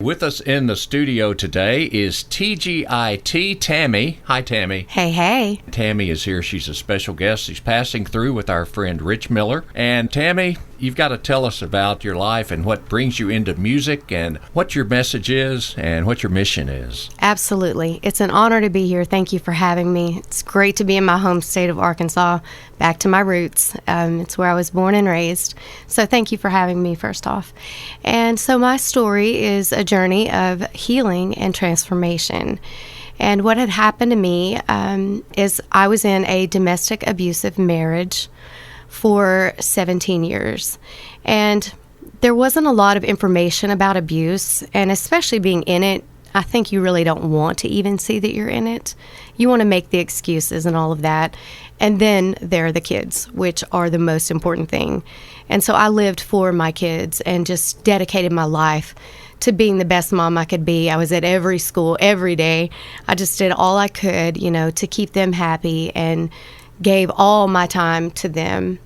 With us in the studio today is Tgit Tammy. Hi, Tammy. Hey, hey. Tammy is here. She's a special guest. She's passing through with our friend Rich Miller. And Tammy, you've got to tell us about your life and what brings you into music and what your message is and what your mission is. Absolutely. It's an honor to be here. Thank you for having me. It's great to be in my home state of Arkansas, back to my roots. It's where I was born and raised. So thank you for having me, first off. And so my story is a journey of healing and transformation. And what had happened to me is I was in a domestic abusive marriage for 17 years. And there wasn't a lot of information about abuse, and especially being in it, I think you really don't want to even see that you're in it. You want to make the excuses and all of that. And then there are the kids, which are the most important thing. And so I lived for my kids and just dedicated my life to being the best mom I could be. I was at every school every day. I just did all I could, to keep them happy and gave all my time to them.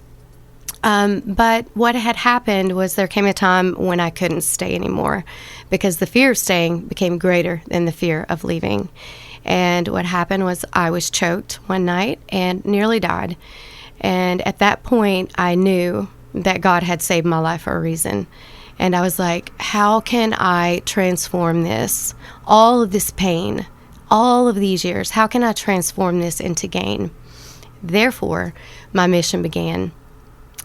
But what had happened was there came a time when I couldn't stay anymore because the fear of staying became greater than the fear of leaving. And what happened was I was choked one night and nearly died. And at that point, I knew that God had saved my life for a reason. And I was like, how can I transform this? All of this pain, all of these years, how can I transform this into gain? Therefore, my mission began.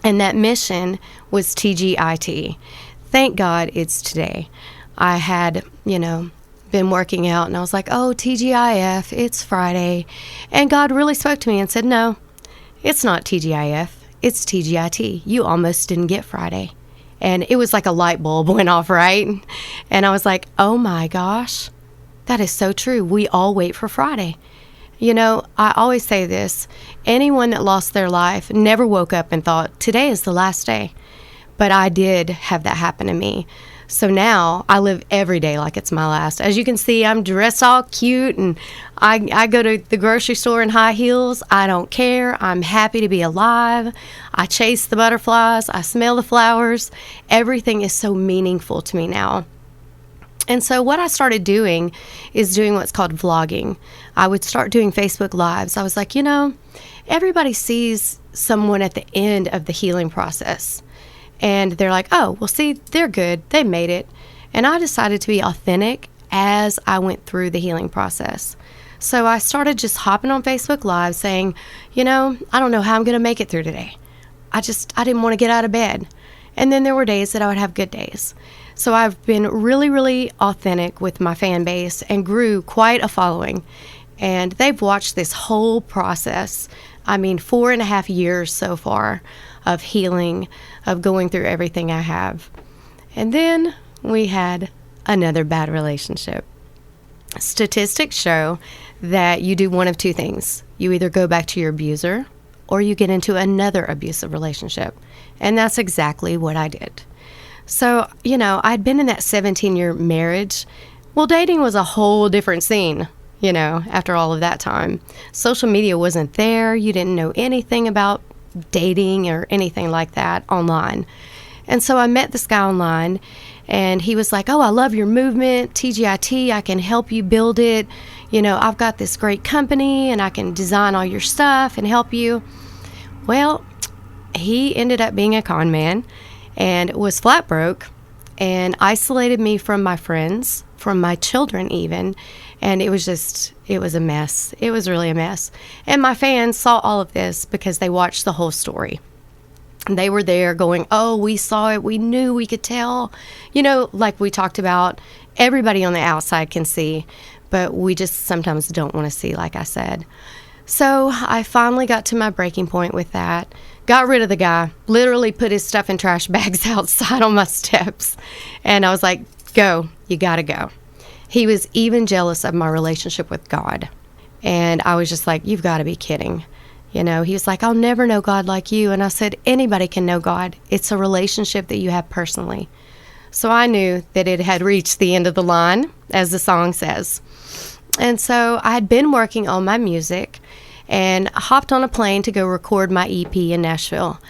And that mission was TGIT. Thank God it's today. I had, been working out and I was like, oh, TGIF, it's Friday. And God really spoke to me and said, no, it's not TGIF, it's TGIT. You almost didn't get Friday. And it was like a light bulb went off, right? And I was like, oh my gosh, that is so true. We all wait for Friday. I always say this, anyone that lost their life never woke up and thought, today is the last day. But I did have that happen to me. So now I live every day like it's my last. As you can see, I'm dressed all cute and I go to the grocery store in high heels. I don't care. I'm happy to be alive. I chase the butterflies. I smell the flowers. Everything is so meaningful to me now. And so what I started doing is doing what's called vlogging. I would start doing Facebook Lives. I was like, everybody sees someone at the end of the healing process. And they're like, oh, well, see, they're good. They made it. And I decided to be authentic as I went through the healing process. So I started just hopping on Facebook Live saying, I don't know how I'm going to make it through today. I didn't want to get out of bed. And then there were days that I would have good days. So I've been really, really authentic with my fan base and grew quite a following. And they've watched this whole process. 4.5 years so far of healing, of going through everything I have. And then we had another bad relationship. Statistics show that you do one of two things. You either go back to your abuser or you get into another abusive relationship. And that's exactly what I did. So, I'd been in that 17-year marriage. Well, dating was a whole different scene, after all of that time. Social media wasn't there. You didn't know anything about dating or anything like that online. And so I met this guy online and he was like, oh, I love your movement, TGIT, I can help you build it. I've got this great company and I can design all your stuff and help you. Well, he ended up being a con man and was flat broke and isolated me from my friends, from my children even. And it was a mess. It was really a mess. And my fans saw all of this because they watched the whole story. And they were there going, oh, we saw it. We knew, we could tell. Like we talked about, everybody on the outside can see, but we just sometimes don't want to see, like I said. So I finally got to my breaking point with that. Got rid of the guy, literally put his stuff in trash bags outside on my steps. And I was like, go, you got to go. He was even jealous of my relationship with God. And I was just like, you've got to be kidding. He was like, I'll never know God like you. And I said, anybody can know God. It's a relationship that you have personally. So I knew that it had reached the end of the line, as the song says. And so I had been working on my music and hopped on a plane to go record my EP in Nashville.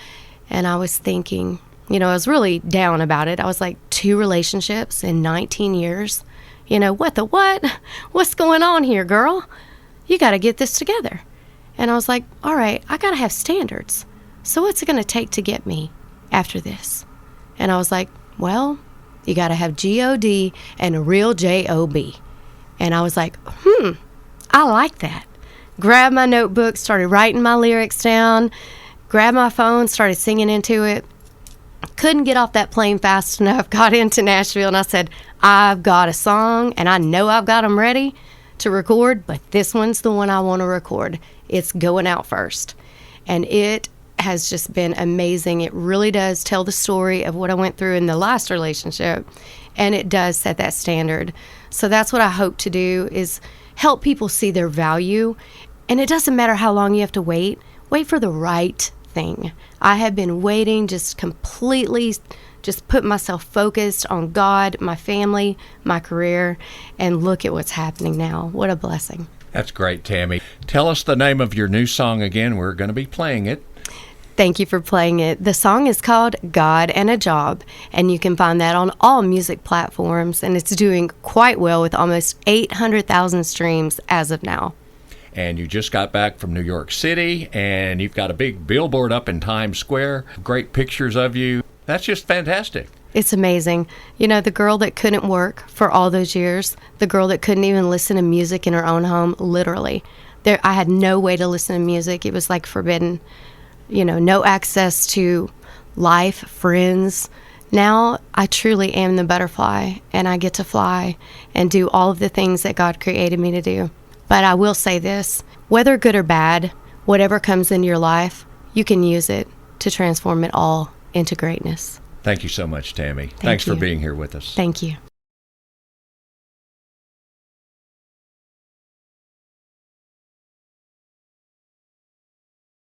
And I was thinking, I was really down about it. I was like, 2 relationships in 19 years. What the what? What's going on here, girl? You got to get this together. And I was like, all right, I got to have standards. So what's it going to take to get me after this? And I was like, well, you got to have G-O-D and a real J-O-B. And I was like, I like that. Grabbed my notebook, started writing my lyrics down, grabbed my phone, started singing into it. Couldn't get off that plane fast enough, got into Nashville, and I said, I've got a song, and I know I've got them ready to record, but this one's the one I want to record. It's going out first. And it has just been amazing. It really does tell the story of what I went through in the last relationship, and it does set that standard. So that's what I hope to do, is help people see their value. And it doesn't matter how long you have to wait for the right thing. I have been waiting, just completely just put myself focused on God, my family, my career, and look at what's happening now. What a blessing. That's great, Tammy. Tell us the name of your new song again. We're going to be playing it. Thank you for playing it. The song is called God and a Job, and you can find that on all music platforms, and it's doing quite well with almost 800,000 streams as of now. And you just got back from New York City, and you've got a big billboard up in Times Square, great pictures of you. That's just fantastic. It's amazing. The girl that couldn't work for all those years, the girl that couldn't even listen to music in her own home, literally. I had no way to listen to music. It was like forbidden. No access to life, friends. Now I truly am the butterfly, and I get to fly and do all of the things that God created me to do. But I will say this, whether good or bad, whatever comes into your life, you can use it to transform it all into greatness. Thank you so much, Tammy. Thanks Thanks for being here with us. Thank you.